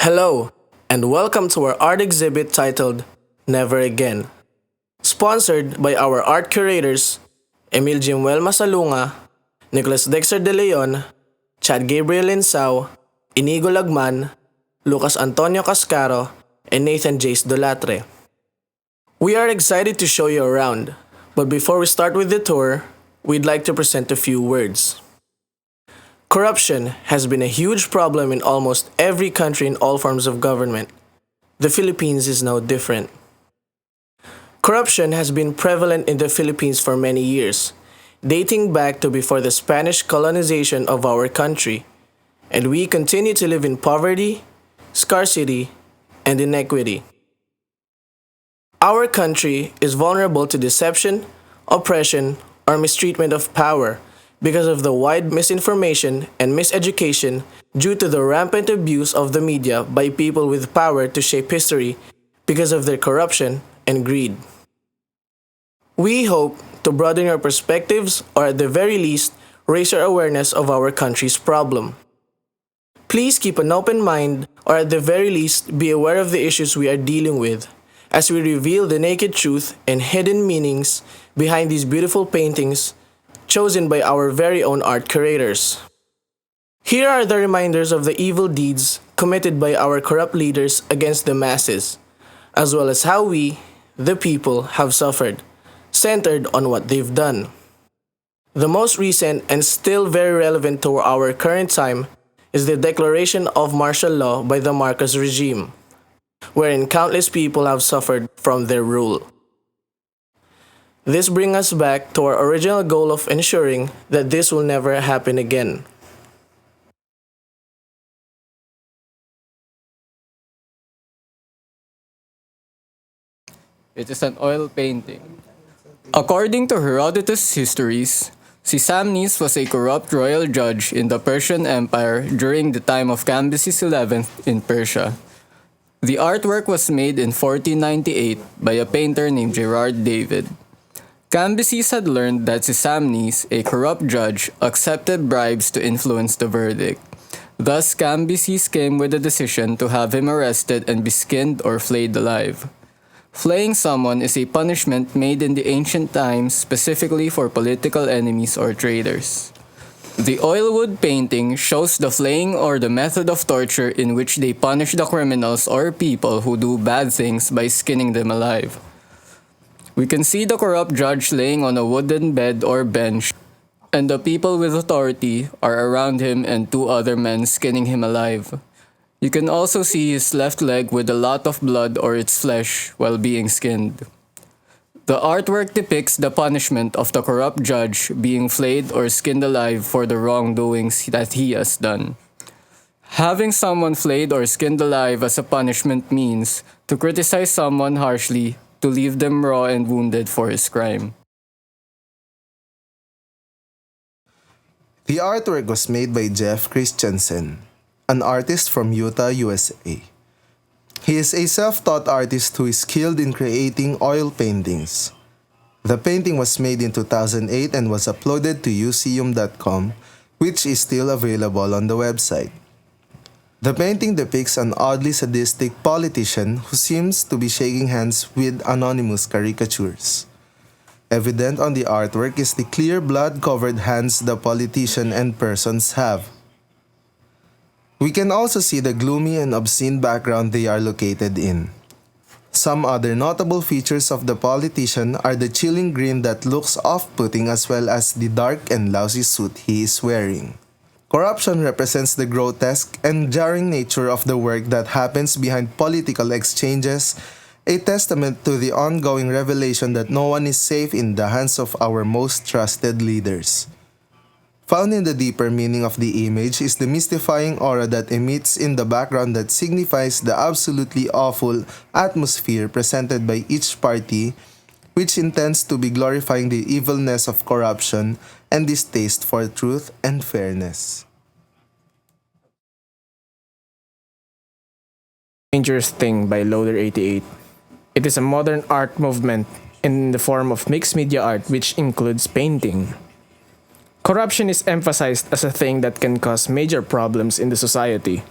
Hello, and welcome to our art exhibit titled Never Again. Sponsored by our art curators, Emil Jimuel Masalunga, Nicholas Dexter De Leon, Chad Gabriel Linsao, Inigo Lagman, Lucas Antonio Cascaro, and Nathan Jace Dolatre. We are excited to show you around, but before we start with the tour, we'd like to present a few words. Corruption has been a huge problem in almost every country in all forms of government. The Philippines is no different. Corruption has been prevalent in the Philippines for many years, dating back to before the Spanish colonization of our country, and we continue to live in poverty, scarcity, and inequity. Our country is vulnerable to deception, oppression, or mistreatment of power because of the wide misinformation and miseducation due to the rampant abuse of the media by people with power to shape history because of their corruption and greed. We hope to broaden your perspectives or at the very least raise your awareness of our country's problem. Please keep an open mind or at the very least be aware of the issues we are dealing with as we reveal the naked truth and hidden meanings behind these beautiful paintings chosen by our very own art curators. Here are the reminders of the evil deeds committed by our corrupt leaders against the masses, as well as how we, the people, have suffered, centered on what they've done. The most recent and still very relevant to our current time is the declaration of martial law by the Marcos regime, wherein countless people have suffered from their rule. This brings us back to our original goal of ensuring that this will never happen again. It is an oil painting. According to Herodotus' histories, Sisamnes was a corrupt royal judge in the Persian Empire during the time of Cambyses XI in Persia. The artwork was made in 1498 by a painter named Gerard David. Cambyses had learned that Sisamnes, a corrupt judge, accepted bribes to influence the verdict. Thus, Cambyses came with a decision to have him arrested and be skinned or flayed alive. Flaying someone is a punishment made in the ancient times specifically for political enemies or traitors. The oilwood painting shows the flaying or the method of torture in which they punish the criminals or people who do bad things by skinning them alive. We can see the corrupt judge laying on a wooden bed or bench, and the people with authority are around him and two other men skinning him alive. You can also see his left leg with a lot of blood or its flesh while being skinned. The artwork depicts the punishment of the corrupt judge being flayed or skinned alive for the wrongdoings that he has done. Having someone flayed or skinned alive as a punishment means to criticize someone harshly, to leave them raw and wounded for his crime. The artwork was made by Jeff Christensen, an artist from Utah, USA. He is a self-taught artist who is skilled in creating oil paintings. The painting was made in 2008 and was uploaded to useum.com, which is still available on the website. The painting depicts an oddly sadistic politician who seems to be shaking hands with anonymous caricatures. Evident on the artwork is the clear blood-covered hands the politician and persons have. We can also see the gloomy and obscene background they are located in. Some other notable features of the politician are the chilling grin that looks off-putting as well as the dark and lousy suit he is wearing. Corruption represents the grotesque and jarring nature of the work that happens behind political exchanges, a testament to the ongoing revelation that no one is safe in the hands of our most trusted leaders. Found in the deeper meaning of the image is the mystifying aura that emits in the background that signifies the absolutely awful atmosphere presented by each party, which intends to be glorifying the evilness of corruption and distaste for truth and fairness. Dangerous Thing by Loader88. It is a modern art movement in the form of mixed media art which includes painting. Corruption is emphasized as a thing that can cause major problems in the society.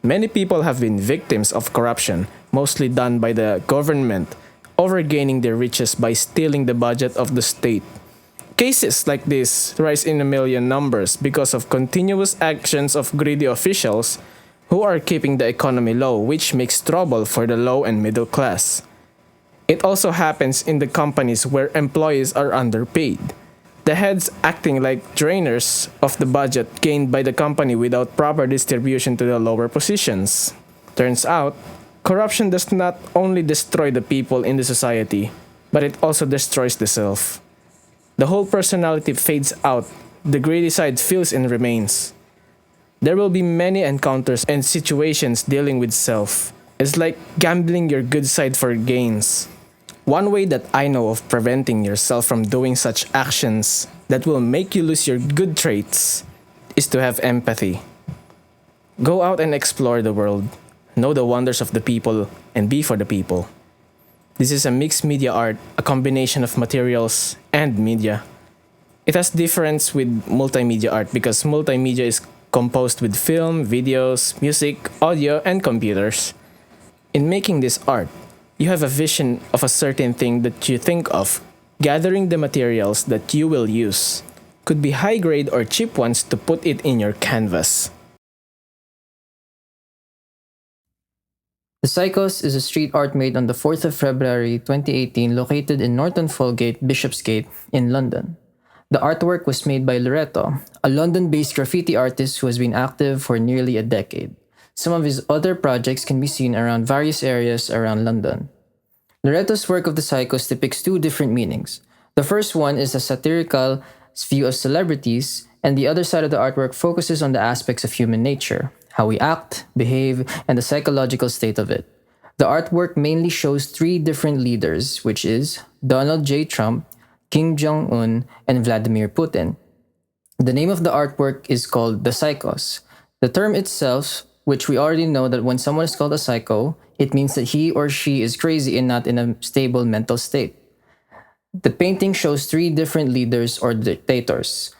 Many people have been victims of corruption, mostly done by the government, overgaining their riches by stealing the budget of the state. Cases like this rise in a million numbers because of continuous actions of greedy officials who are keeping the economy low, which makes trouble for the low and middle class. It also happens in the companies where employees are underpaid. The heads acting like drainers of the budget gained by the company without proper distribution to the lower positions. Turns out, corruption does not only destroy the people in the society, but it also destroys the self. The whole personality fades out, the greedy side fills and remains. There will be many encounters and situations dealing with self. It's like gambling your good side for gains. One way that I know of preventing yourself from doing such actions that will make you lose your good traits is to have empathy. Go out and explore the world, know the wonders of the people, and be for the people. This is a mixed media art, a combination of materials and media. It has difference with multimedia art because multimedia is composed with film, videos, music, audio, and computers. In making this art, you have a vision of a certain thing that you think of, gathering the materials that you will use. Could be high grade or cheap ones to put it in your canvas. The Psychos is a street art made on the 4th of February 2018 located in Norton Folgate, Bishopsgate in London. The artwork was made by Loreto, a London-based graffiti artist who has been active for nearly a decade. Some of his other projects can be seen around various areas around London. Loreto's work of the Psychos depicts two different meanings. The first one is a satirical view of celebrities, and the other side of the artwork focuses on the aspects of human nature, how we act, behave, and the psychological state of it. The artwork mainly shows three different leaders, which is Donald J. Trump, Kim Jong-un, and Vladimir Putin. The name of the artwork is called the Psychos. The term itself, which we already know that when someone is called a psycho, it means that he or she is crazy and not in a stable mental state. The painting shows three different leaders or dictators.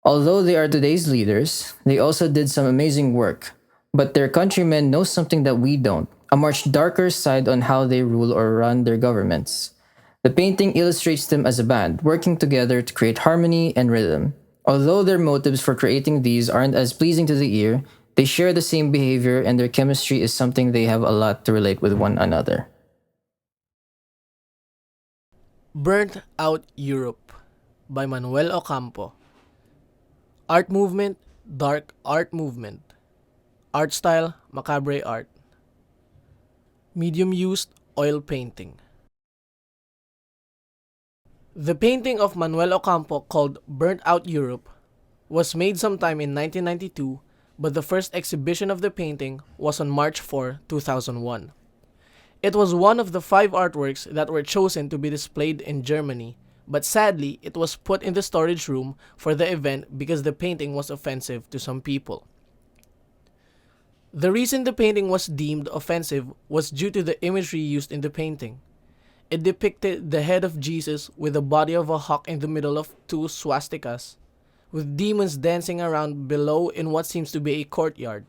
Although they are today's leaders, they also did some amazing work, but their countrymen know something that we don't, a much darker side on how they rule or run their governments. The painting illustrates them as a band, working together to create harmony and rhythm. Although their motives for creating these aren't as pleasing to the ear, they share the same behavior and their chemistry is something they have a lot to relate with one another. Burnt Out Europe by Manuel Ocampo. Art movement, dark art movement. Art style, macabre art. Medium used, oil painting. The painting of Manuel Ocampo called Burnt Out Europe was made sometime in 1992, but the first exhibition of the painting was on March 4, 2001. It was one of the 5 artworks that were chosen to be displayed in Germany, but sadly, it was put in the storage room for the event because the painting was offensive to some people. The reason the painting was deemed offensive was due to the imagery used in the painting. It depicted the head of Jesus with the body of a hawk in the middle of 2 swastikas, with demons dancing around below in what seems to be a courtyard.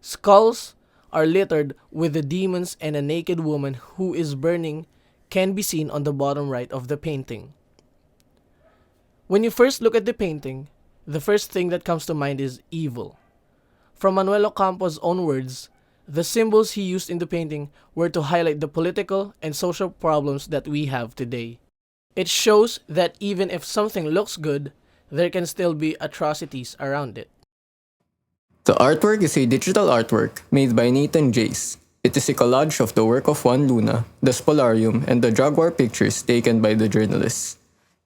Skulls are littered with the demons, and a naked woman who is burning can be seen on the bottom right of the painting. When you first look at the painting, the first thing that comes to mind is evil. From Manuel Ocampo's own words, the symbols he used in the painting were to highlight the political and social problems that we have today. It shows that even if something looks good, there can still be atrocities around it. The artwork is a digital artwork made by Nathan Jace. It is a collage of the work of Juan Luna, the Spolarium, and the Jaguar pictures taken by the journalists.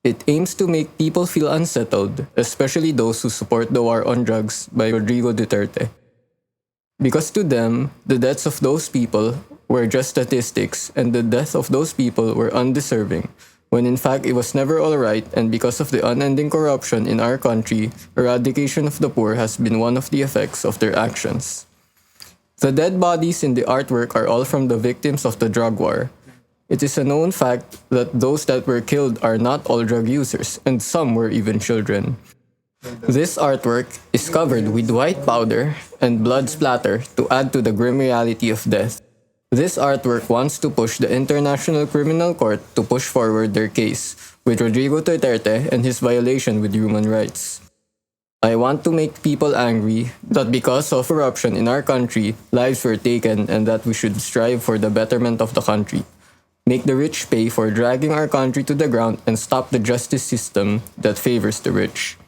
It aims to make people feel unsettled, especially those who support the war on drugs by Rodrigo Duterte. Because to them, the deaths of those people were just statistics and the death of those people were undeserving, when in fact it was never alright, and because of the unending corruption in our country, eradication of the poor has been one of the effects of their actions. The dead bodies in the artwork are all from the victims of the drug war. It is a known fact that those that were killed are not all drug users, and some were even children. This artwork is covered with white powder and blood splatter to add to the grim reality of death. This artwork wants to push the International Criminal Court to push forward their case with Rodrigo Duterte and his violation with human rights. I want to make people angry that because of corruption in our country, lives were taken and that we should strive for the betterment of the country. Make the rich pay for dragging our country to the ground and stop the justice system that favors the rich.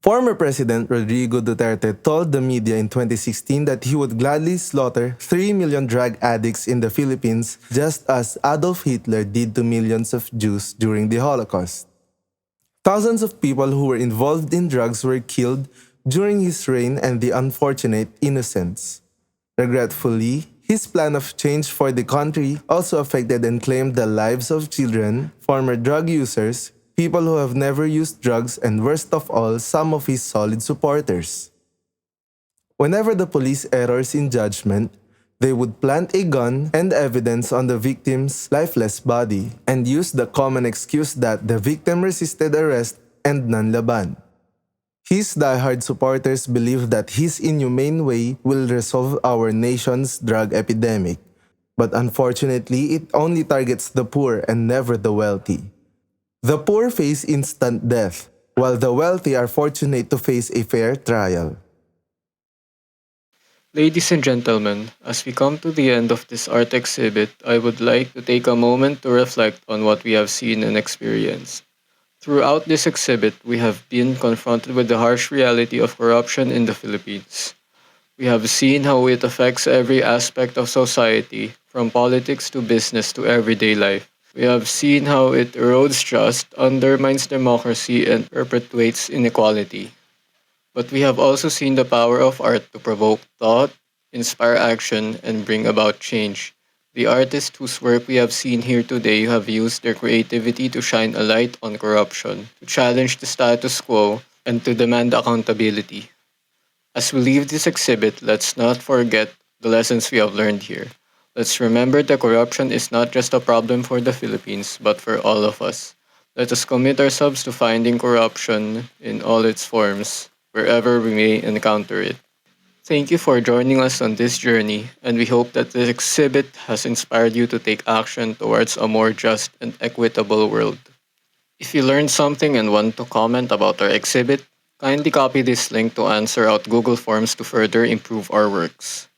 Former President Rodrigo Duterte told the media in 2016 that he would gladly slaughter 3 million drug addicts in the Philippines just as Adolf Hitler did to millions of Jews during the Holocaust. Thousands of people who were involved in drugs were killed during his reign and the unfortunate innocents. Regretfully, his plan of change for the country also affected and claimed the lives of children, former drug users, people who have never used drugs, and worst of all, some of his solid supporters. Whenever the police errors in judgment, they would plant a gun and evidence on the victim's lifeless body and use the common excuse that the victim resisted arrest and nanlaban. His diehard supporters believe that his inhumane way will resolve our nation's drug epidemic. But unfortunately, it only targets the poor and never the wealthy. The poor face instant death, while the wealthy are fortunate to face a fair trial. Ladies and gentlemen, as we come to the end of this art exhibit, I would like to take a moment to reflect on what we have seen and experienced. Throughout this exhibit, we have been confronted with the harsh reality of corruption in the Philippines. We have seen how it affects every aspect of society, from politics to business to everyday life. We have seen how it erodes trust, undermines democracy, and perpetuates inequality. But we have also seen the power of art to provoke thought, inspire action, and bring about change. The artists whose work we have seen here today have used their creativity to shine a light on corruption, to challenge the status quo, and to demand accountability. As we leave this exhibit, let's not forget the lessons we have learned here. Let's remember that corruption is not just a problem for the Philippines, but for all of us. Let us commit ourselves to finding corruption in all its forms, wherever we may encounter it. Thank you for joining us on this journey, and we hope that this exhibit has inspired you to take action towards a more just and equitable world. If you learned something and want to comment about our exhibit, kindly copy this link to answer out Google Forms to further improve our works.